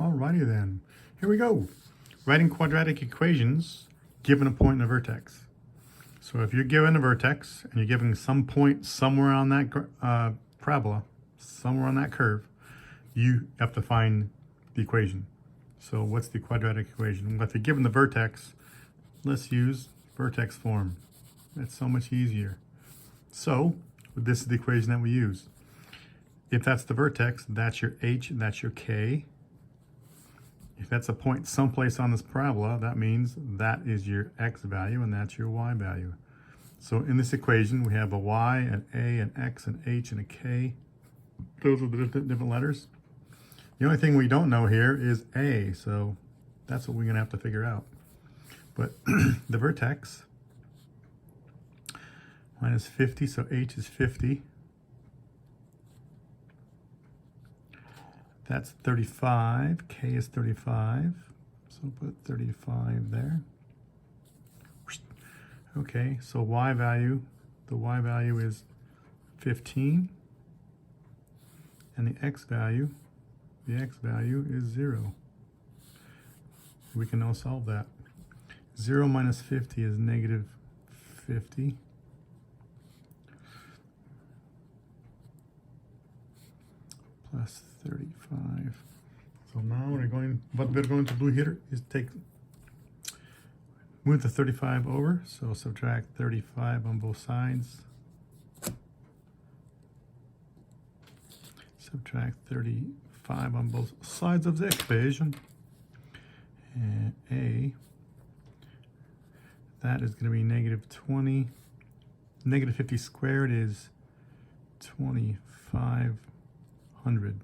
Alrighty then, here we go. Writing quadratic equations given a point and a vertex. So if you're given a vertex and you're given some point somewhere on that parabola, somewhere on that curve, you have to find the equation. So what's the quadratic equation? Well, if you're given the vertex, let's use vertex form. It's so much easier. So this is the equation that we use. If that's the vertex, that's your h, that's your k. If that's a point someplace on this parabola, that means that is your x value and that's your y value. So in this equation, we have a y, an a, an x, an h, and a k. Those are the different letters. The only thing we don't know here is a, so that's what we're going to have to figure out. But the vertex, minus 50, so h is 50. That's 35, k is 35, so put 35 there. Okay, so y value, the y value is 15, and the x value is 0. We can now solve that. 0 minus 50 is negative 50. Plus 35. So now what we're going to do here is move the 35 over. So subtract 35 on both sides. Subtract 35 on both sides of the equation. And a, that is going to be negative 20. Negative 50 squared is 2500.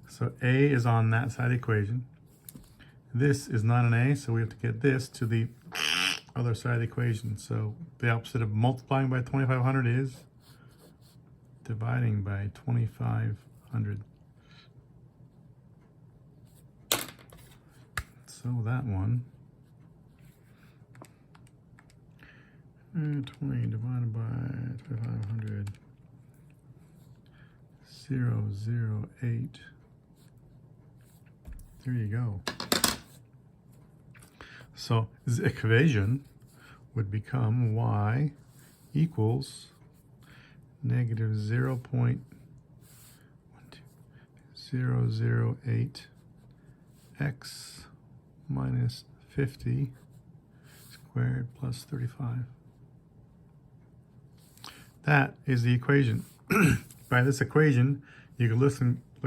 So a is on that side of the equation. This is not an a, so we have to get this to the other side of the equation. So the opposite of multiplying by 2500 is dividing by 2500. So that one, 20 divided by 2500, 0.008. There you go. So this equation would become y equals negative 0.008 x minus 50 squared plus 35. That is the equation. By this equation, you can look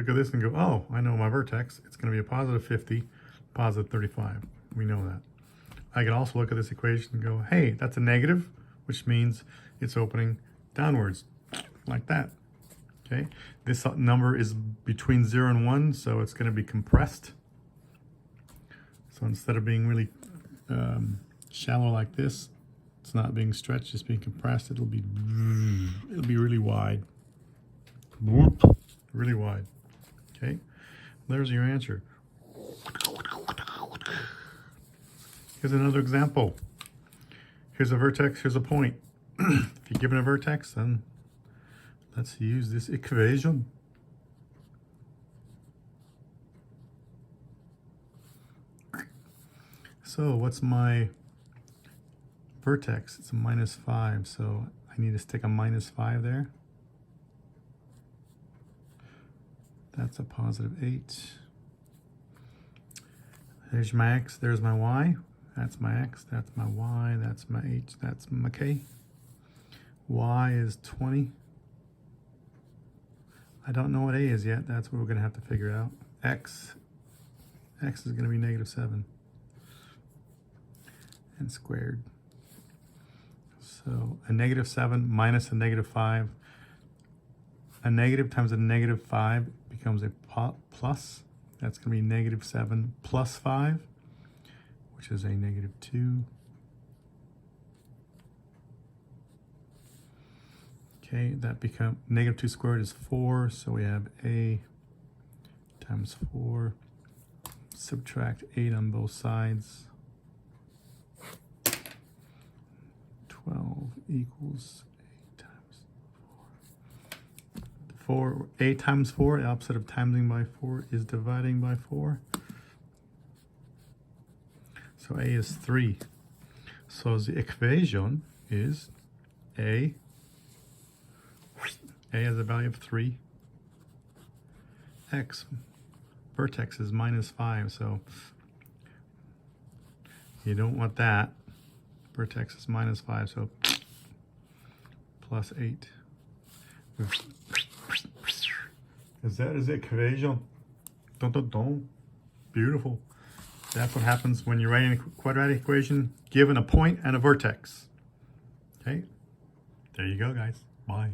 at this and go, oh, I know my vertex. It's going to be a positive 50, positive 35. We know that. I can also look at this equation and go, hey, that's a negative, which means it's opening downwards, like that. Okay, this number is between 0 and 1, so it's going to be compressed. So instead of being really shallow like this, it's not being stretched, it's being compressed. It'll be really wide. Really wide. Okay, there's your answer. Here's another example. Here's a vertex, here's a point. If you're given a vertex, then let's use this equation. So what's my vertex? It's a minus 5, so I need to stick a minus 5 there. That's a positive 8. There's my x, there's my y. That's my x, that's my y, that's my h, that's my k. Y is 20. I don't know what a is yet. That's what we're going to have to figure out. X is going to be negative 7. And squared. So a negative 7 minus a negative 5. A negative times a negative 5 becomes a plus. That's going to be negative 7 plus 5, which is a negative 2. Okay, that becomes negative 2 squared is 4, so we have a times 4. Subtract 8 on both sides. 12 equals 8 times 4. 4, a times 4, the opposite of timesing by 4 is dividing by 4. So a is 3. So the equation is a has a value of 3. X, vertex is minus 5, so you don't want that. Vertex is minus 5, so plus 8. Is that his equation? Dun, dun, dun. Beautiful. That's what happens when you're writing a quadratic equation given a point and a vertex. Okay? There you go, guys. Bye.